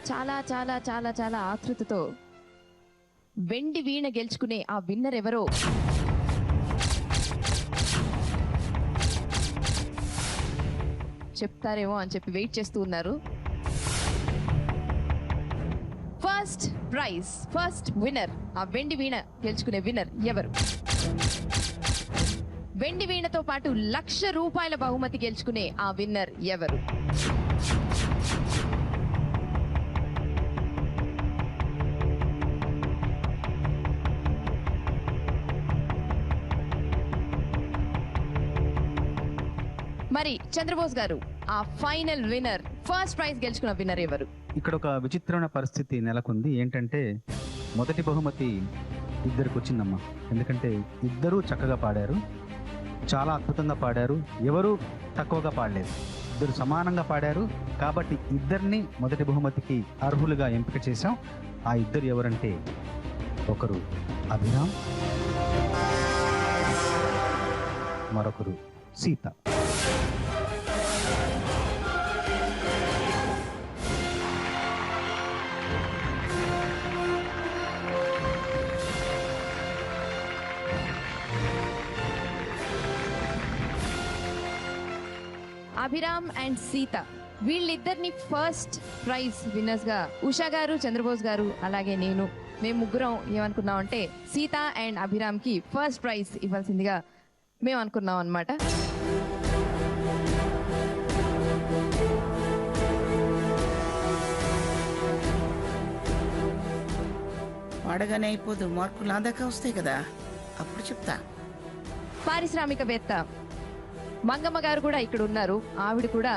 చాలా చాలా చాలా చాలా ఆతృతతో వెండి వీణ గెలుచుకునే ఆ విన్నర్ ఎవరో చెప్తారేమో అని చెప్పి వెయిట్ చేస్తూ ఉన్నారు. ఫస్ట్ ప్రైజ్, ఫస్ట్ విన్నర్, ఆ వెండి వీణ గెలుచుకునే విన్నర్ ఎవరు? వెండి వీణతో పాటు ₹1,00,000 బహుమతి గెలుచుకునే ఆ విన్నర్ ఎవరు? మరి చంద్రబోస్ గారు, ఆ ఫైనల్ విన్నర్, ఫస్ట్ ప్రైజ్ గెలుచుకున్న విన్నర్ ఎవరు? ఇక్కడ ఒక విచిత్రమైన పరిస్థితి నెలకొంది. ఏంటంటే మొదటి బహుమతి ఇద్దరికి వచ్చిందమ్మా. ఎందుకంటే ఇద్దరూ చక్కగా పాడారు, చాలా అద్భుతంగా పాడారు, ఎవరు తక్కువగా పాడలేదు, ఇద్దరు సమానంగా పాడారు. కాబట్టి ఇద్దరిని మొదటి బహుమతికి అర్హులుగా ఎంపిక చేశాం. ఆ ఇద్దరు ఎవరంటే ఒకరు అభిరామ్, మరొకరు సీత. అభిరామ్ అండ్ సీత, వీళ్ళిద్దరిని ఫస్ట్ ప్రైజ్ విన్నర్స్ గా ఉషా గారు, చంద్రబోస్ గారు, అలాగే మేము ముగ్గురం ఏమనుకున్నాం అంటే సీత అండ్ అభిరామ్ కి ఫస్ట్ ప్రైజ్ ఇవ్వాల్సిందిగా మేము అనుకున్నాం అన్నమాట. పాడగానే అయిపోదు, మార్కులు నా దాకా వస్తాయి కదా, అప్పుడు చెప్తా. పారిశ్రామికవేత్త మంగమ్మ గారు కూడా ఇక్కడ ఉన్నారు, ఆవిడ కూడా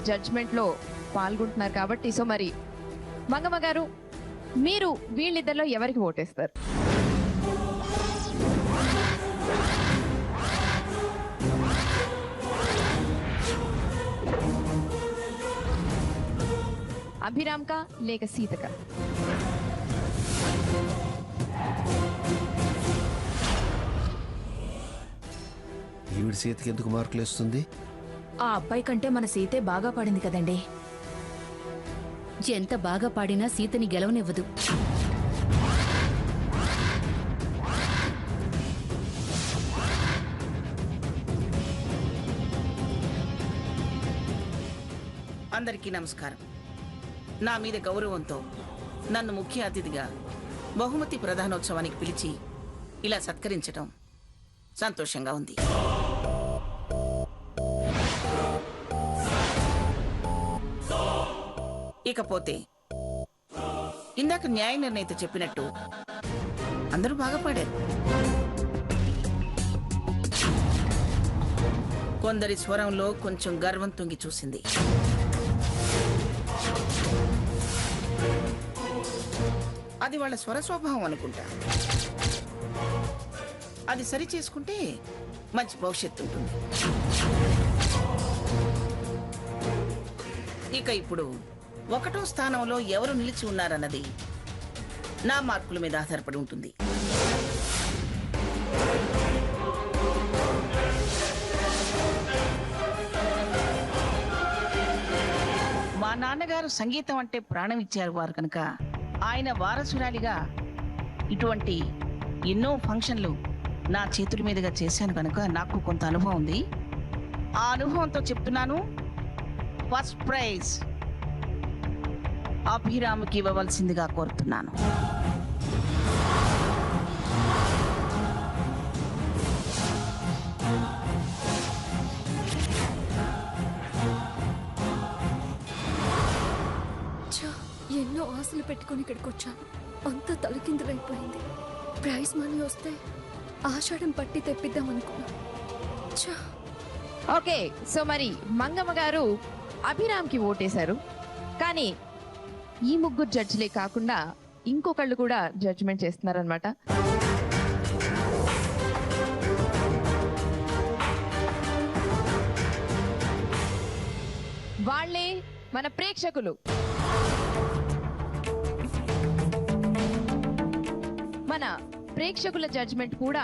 జడ్జ్మెంట్ లో పాల్గొంటున్నారు కాబట్టి. సో మరి మంగమ్మ గారు, మీరు వీళ్ళిద్దరిలో ఎవరికి ఓటేస్తారు? అభిరామ్ కా లేక సీతకా? ఈవిడ సీతకి ఎందుకు మార్కులు ఇస్తుంది? ఆ అబ్బాయి కంటే మన సీతే బాగా పాడింది కదండి. ఎంత బాగా పాడినా సీతని గెలవనివ్వదు. అందరికీ నమస్కారం. నా మీద గౌరవంతో నన్ను ముఖ్య అతిథిగా బహుమతి ప్రధానోత్సవానికి పిలిచి ఇలా సత్కరించడం సంతోషంగా ఉంది. ఇకపోతే ఇందాక న్యాయ నిర్ణయిత చెప్పినట్టు అందరూ బాగా పాడారు. కొందరి స్వరంలో కొంచెం గర్వం తొంగి చూసింది. అది వాళ్ళ స్వర స్వభావం అనుకుంటా. అది సరి చేసుకుంటే మంచి భవిష్యత్తు ఉంటుంది. ఇక ఇప్పుడు 1వ స్థానంలో ఎవరు నిలిచి ఉన్నారన్నది నా మార్కుల మీద ఆధారపడి ఉంటుంది. మా నాన్నగారు సంగీతం అంటే ప్రాణం ఇచ్చారు వారు కనుక ఆయన వారసురాలిగా ఇటువంటి ఎన్నో ఫంక్షన్లు నా చేతుల మీదుగా చేశాను కనుక నాకు కొంత అనుభవం ఉంది. ఆ అనుభవంతో చెప్తున్నాను, ఫస్ట్ ప్రైజ్ అభిరామ్కి ఇవ్వవలసిందిగా కోరుతున్నాను. ఎన్నో ఆశలు పెట్టుకుని ఇక్కడికి వచ్చాను, అంతా తలకిందులైపోయింది. ప్రైజ్ మనీ వస్తే ఆషాఢం పట్టి తెప్పిద్దాం అనుకున్నా. ఓకే, సో మరి మంగమ్మ గారు అభిరామ్కి ఓటేశారు. కానీ ఈ ముగ్గురు జడ్జిలే కాకుండా ఇంకొకళ్ళు కూడా జడ్జిమెంట్ చేస్తున్నారనమాట. వాళ్ళే మన ప్రేక్షకులు. మన ప్రేక్షకుల జడ్జిమెంట్ కూడా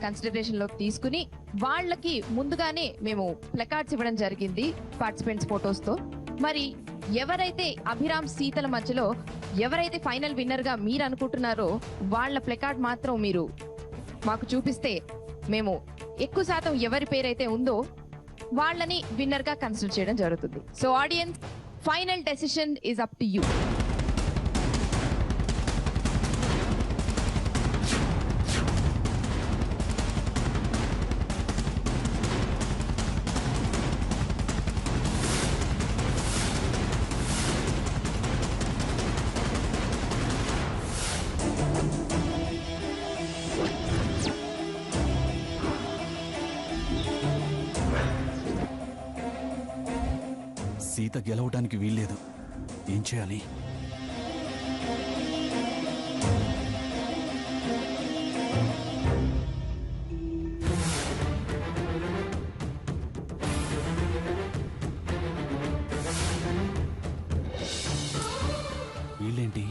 కన్సిడరేషన్ లోకి తీసుకుని వాళ్ళకి ముందుగానే మేము ప్లకార్డ్స్ ఇవ్వడం జరిగింది పార్టిసిపెంట్స్ ఫోటోస్ తో. మరి ఎవరైతే అభిరామ్ సీతల మధ్యలో ఎవరైతే ఫైనల్ విన్నర్ గా మీరు అనుకుంటున్నారో వాళ్ళ ప్లెకార్డ్ మాత్రం మీరు మాకు చూపిస్తే మేము ఎక్కువ శాతం ఎవరి పేరైతే ఉందో వాళ్ళని విన్నర్ గా కన్సిడర్ చేయడం జరుగుతుంది. So audience, final decision is up to you. Sita గెలవడానికి వీల్లేదు. ఏం చేయాలి? వీళ్ళేంటి?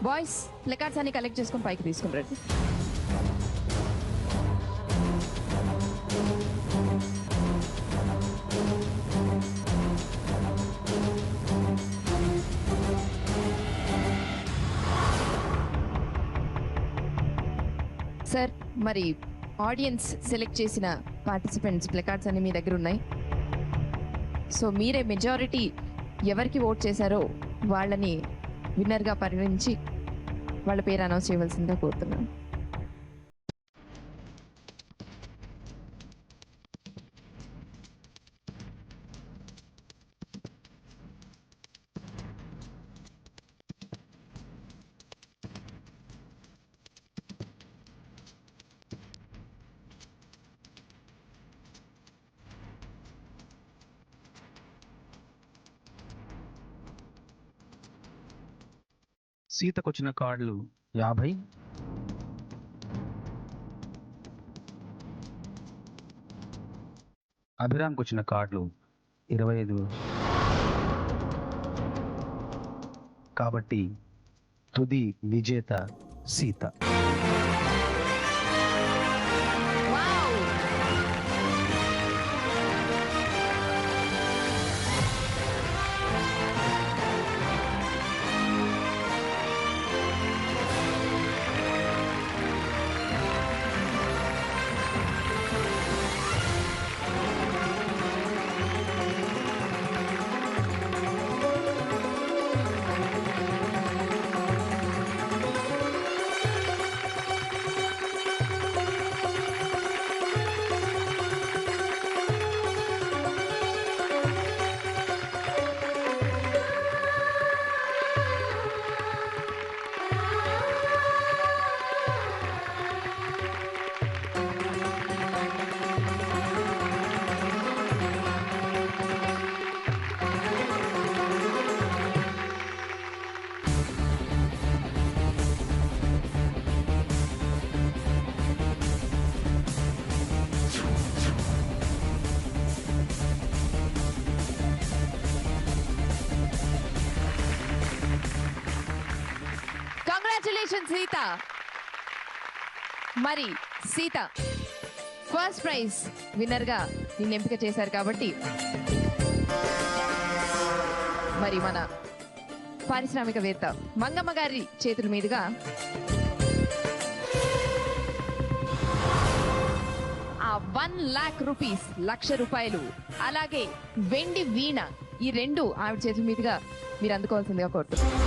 బాయ్స్, ప్లెకార్డ్స్ అన్ని కలెక్ట్ చేసుకొని పైకి తీసుకుని రండి. సార్, మరి ఆడియన్స్ సెలెక్ట్ చేసిన పార్టిసిపెంట్స్ ప్లెకార్డ్స్ అన్ని మీ దగ్గర ఉన్నాయి. సో మీరే మెజారిటీ ఎవరికి ఓట్ చేశారో వాళ్ళని విన్నర్గా పరిగణించి వాళ్ళ పేరు అనౌన్స్ చేయవలసిందిగా కోరుతున్నాను. సీతకొచ్చిన కార్డులు 50, అభిరామ్కి వచ్చిన కార్డులు 25. కాబట్టి తుది విజేత సీత. కంగ్రాచులేషన్ సీత. మరి సీత ఫస్ట్ ప్రైజ్ విన్నర్ గా నిన్ను ఎంపిక చేశారు కాబట్టి మరి మన పారిశ్రామికవేత్త మంగమ్మ గారి చేతుల మీదుగా ఆ 1,00,000 రూపీస్, ₹1,00,000, అలాగే వెండి వీణ, ఈ రెండు ఆవిడ చేతుల మీదుగా మీరు అందుకోవాల్సిందిగా కోరుతున్నాను.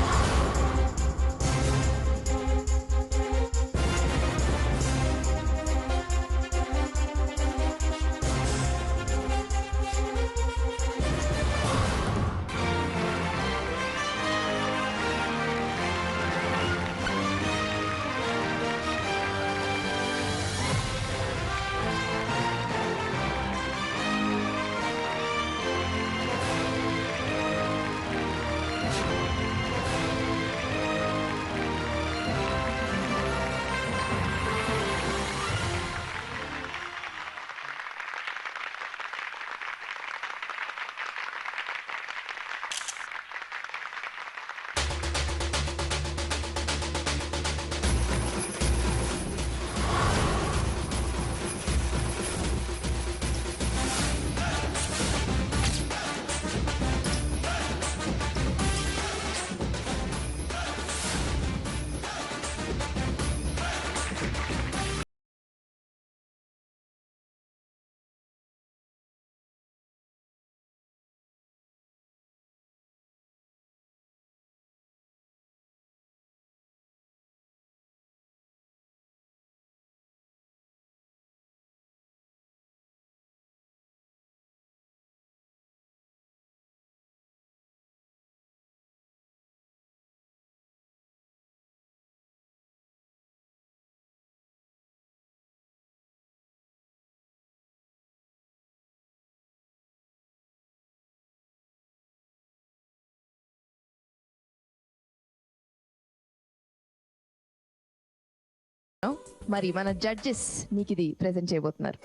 మరి మన జడ్జెస్ నీకు ఇది ప్రెజెంట్ చేయబోతున్నారు.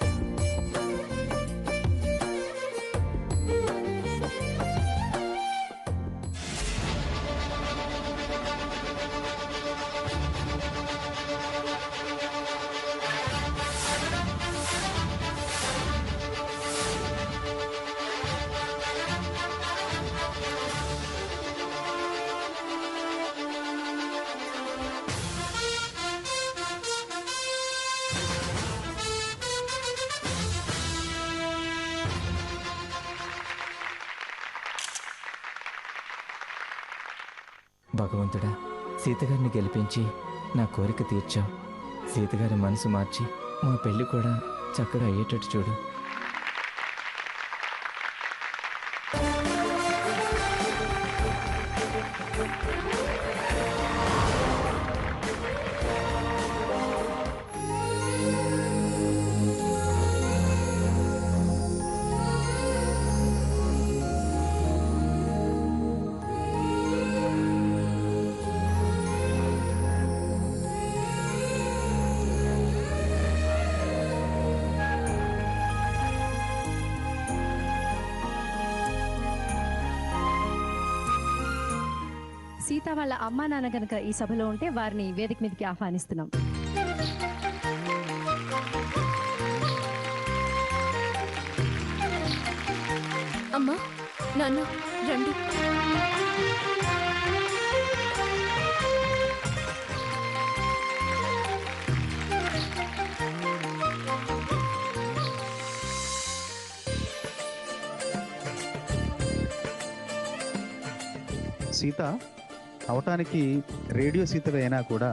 భగవంతుడా, సీతగారిని గెలిపించి నా కోరిక తీర్చావు. సీతగారి మనసు మార్చి మా పెళ్లి కూడా చక్కగా అయ్యేటట్టు చూడు. సీత వాళ్ళ అమ్మా నాన్న కనుక ఈ సభలో ఉంటే వారిని వేదిక మీదకి ఆహ్వానిస్తున్నాం. అమ్మా నాన్న రండి. సీత అవటానికి రేడియో సీతగా అయినా కూడా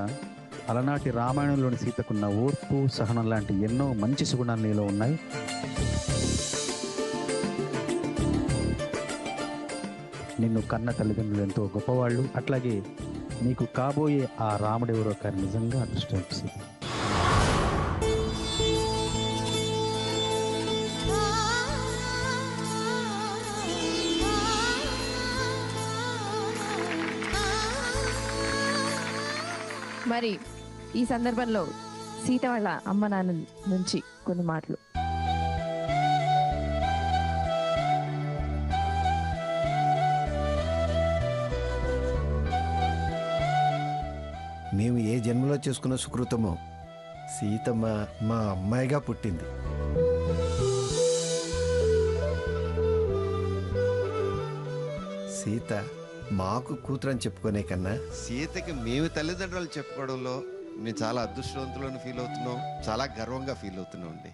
అలనాటి రామాయణంలోని సీతకున్న ఓర్పు, సహనం లాంటి ఎన్నో మంచి సుగుణాలు నీలో ఉన్నాయి. నిన్ను కన్న తల్లిదండ్రులు ఎంతో గొప్పవాళ్ళు. అట్లాగే నీకు కాబోయే ఆ రాముడెవరో కానీ నిజంగా అదృష్టం సీత. మరి ఈ సందర్భంలో సీత వాళ్ళ అమ్మ నాన్న నుంచి కొన్ని మాటలు. మేము ఏ జన్మలో చేసుకున్న సుకృతమో సీతమ్మ మా అమ్మాయిగా పుట్టింది. సీత మాకు కూతురని చెప్పుకునే కన్నా సీతకి మేము తల్లిదండ్రులు చెప్పుకోవడంలో మేము చాలా అదృష్టవంతులను ఫీల్ అవుతున్నాం, చాలా గర్వంగా ఫీల్ అవుతున్నాం అండి.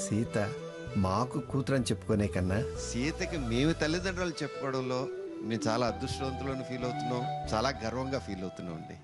సీత మాకు కూతురని చెప్పుకునే కన్నా సీతకి మేము తల్లిదండ్రులు చెప్పుకోవడంలో మేము చాలా అదృష్టవంతులను ఫీల్ అవుతున్నాం, చాలా గర్వంగా ఫీల్ అవుతున్నాం అండి.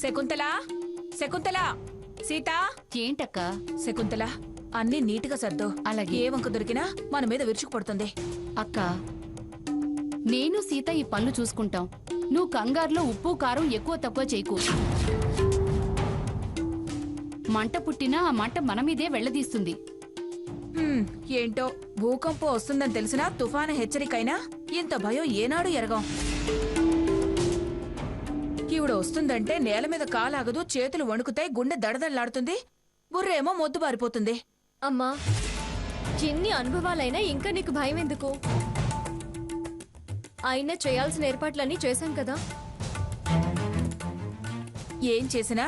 శకుంతల, శకుంతల, సీత. ఏంటక్క? శకుంతల, అన్ని నీటిగా సర్దు. అలాగే. ఏ వంక దొరికినా మన మీద విరుచుకుపడుతుంది. అక్క, నేను సీత ఈ పనులు చూసుకుంటాం. నువ్వు కంగారులో ఉప్పు కారం ఎక్కువ తక్కువ చేయకు. మంట పుట్టినా ఆ మంట మన మీదే వెళ్లదీస్తుంది. ఏంటో భూకంపం వస్తుందని తెలిసినా తుఫాను హెచ్చరికైనా ఇంత భయం ఏనాడు ఎరగం. ఈవిడ వస్తుందంటే నేల మీద కాలాగదు, చేతులు వణుకుతాయి, గుండె దడదల్లాడుతుంది, బుర్రేమో మొద్దు బారిపోతుంది. అమ్మా, ఎన్ని అనుభవాలైనా ఇంకా నీకు భయం ఎందుకు? అయినా చేయాల్సిన ఏర్పాట్లన్నీ చేశాం కదా. ఏం చేసినా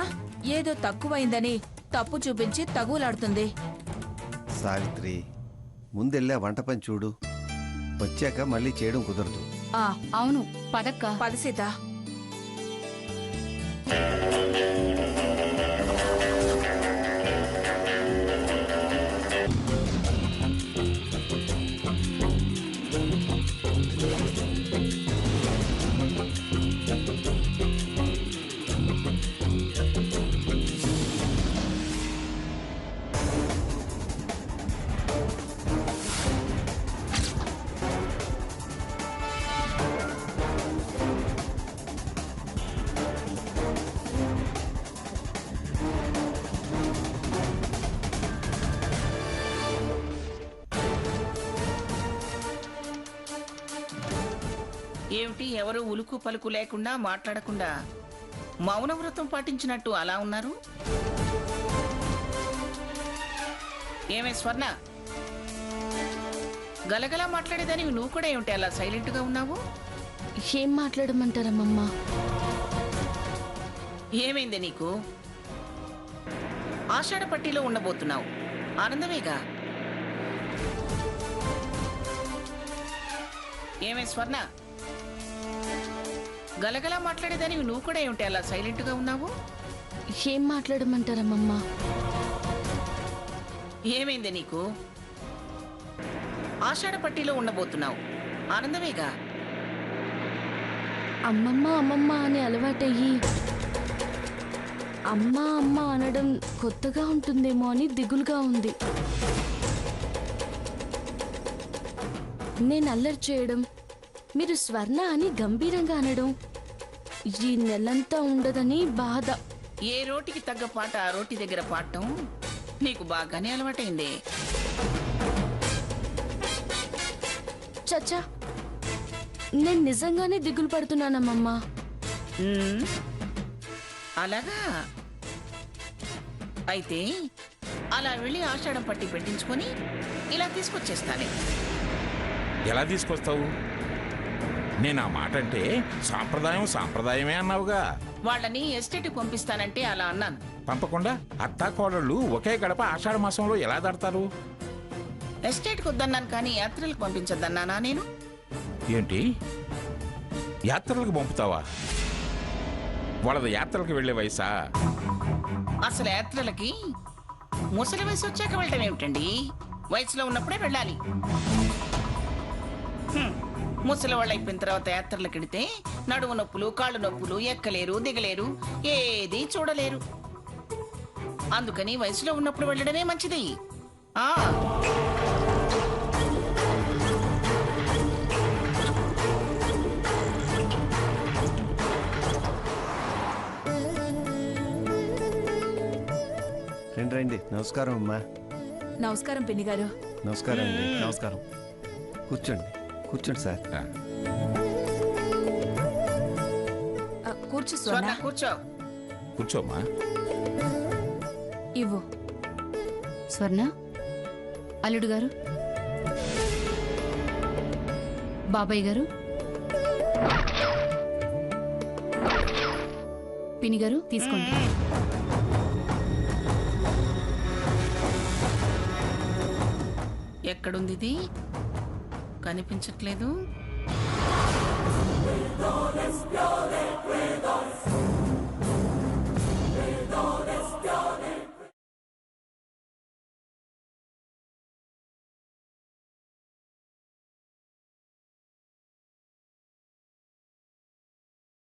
ఏదో తక్కువైందని తప్పు చూపించి తగులాడుతుంది. సావిత్రి, ముందెళ్ళా వంట పని చూడు, వచ్చాక మళ్ళీ చేయడం కుదరదు. అవును పదక్క. పద సీత. ఏమిటి ఎవరు ఉలుకు పలుకు లేకుండా మాట్లాడకుండా మౌనవ్రతం పాటించినట్టు అలా ఉన్నారు? ఏమే స్వర్ణ, గలగలా మాట్లాడేదానివి నువ్వు కూడా ఏమిటి అలా సైలెంట్ గా ఉన్నావు? ఏం మాట్లాడమంటారమ్మమ్మా? ఏమైంది నీకు? ఆషాఢ పట్టీలో ఉండబోతున్నావు, ఆనందమేగా. ఏమే స్వర్ణ, గలగలా మాట్లాడేదానివి నువ్వు కూడా ఏమిటి అలా సైలెంట్ గా ఉన్నావు? ఏం మాట్లాడమంటారమ్మమ్మా? ఏమైంది నీకు? ఆషాఢ పట్టీలో ఉండబోతున్నావు, ఆనందమేగా. అమ్మమ్మ అమ్మమ్మ అని అలవాటయ్యి అమ్మ అమ్మ అనడం కొత్తగా ఉంటుందేమో అని దిగులుగా ఉంది. నేను అల్లరి చేయడం, మీరు స్వర్ణ అని గంభీరంగా అనడం ఈ నెలంతా ఉండదని బాధ. ఏ రోటికి తగ్గ పాట ఆ రోటి దగ్గర పాడటం నీకు బాగానే అలవాటైంది. చచ్చా, నేను నిజంగానే దిగులు పడుతున్నానమ్మమ్మా. అలాగా? అయితే అలా వెళ్ళి ఆషాఢం పట్టి పెట్టించుకొని ఇలా తీసుకొచ్చేస్తానే. ఎలా తీసుకొస్తావు? నేను ఆ మాట అంటే సాంప్రదాయం సాంప్రదాయమే అన్నావుగా. వాళ్ళని ఎస్టేట్ పంపిస్తానంటే అలా అన్నాను. పంపకుండా అత్తా కోడళ్ళు ఒకే గడప ఆషాఢ మాసంలో ఎలా దాడతారు? ఎస్టేట్కి వద్దన్నాను కానీ యాత్రలకు పంపించొద్దన్నానా నేను? ఏంటి, యాత్రలకు పంపుతావా? వాళ్ళది యాత్రలకు వెళ్లే వయసా? అసలు యాత్రలకి ముసలి వయసు వచ్చాక వెళ్ళటం ఏమిటండి? వయసులో ఉన్నప్పుడే వెళ్ళాలి. ముసలి వాళ్ళు అయిపోయిన తర్వాత యాత్రలకు వెళితే నడుము నొప్పులు, కాళ్ళు నొప్పులు, ఎక్కలేరు, దిగలేరు, ఏది చూడలేరు. అందుకని వయసులో ఉన్నప్పుడు వెళ్ళడమే మంచిది. రండి. నమస్కారం అమ్మా. నమస్కారం పిన్ని గారు. నమస్కారం అండి. నమస్కారం. కూర్చోండి కూర్చోండి సార్. కూర్చో స్వర్ణ, కూర్చో. కూర్చోమ్మా. ఇవ్వు. స్వర్ణ, అల్లుడు గారు, బాబాయ్ గారు, పిన్ని గారు తీసుకోండి. ఎక్కడుంది ఇది? కనిపించట్లేదు.